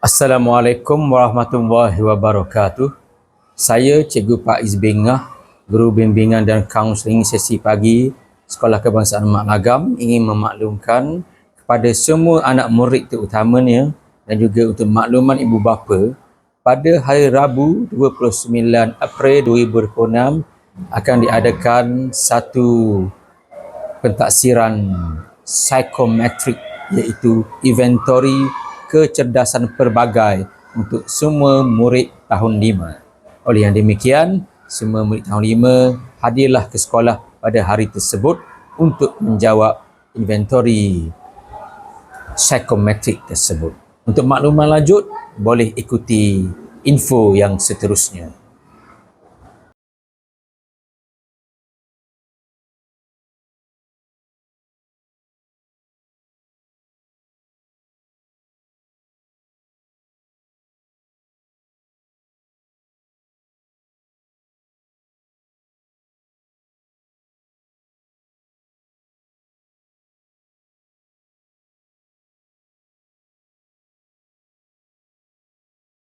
Assalamualaikum warahmatullahi wabarakatuh. Saya Cikgu Faiz Bingah, Guru Bimbingan dan Kaunseling Sesi Pagi Sekolah Kebangsaan Mak Lagam, ingin memaklumkan kepada semua anak murid terutamanya dan juga untuk makluman ibu bapa, pada hari Rabu 29 April 2026 akan diadakan satu pentaksiran psikometrik, iaitu inventory kecerdasan pelbagai untuk semua murid tahun 5. Oleh yang demikian, semua murid tahun 5 hadirlah ke sekolah pada hari tersebut untuk menjawab inventory psikometrik tersebut. Untuk makluman lanjut, boleh ikuti info yang seterusnya.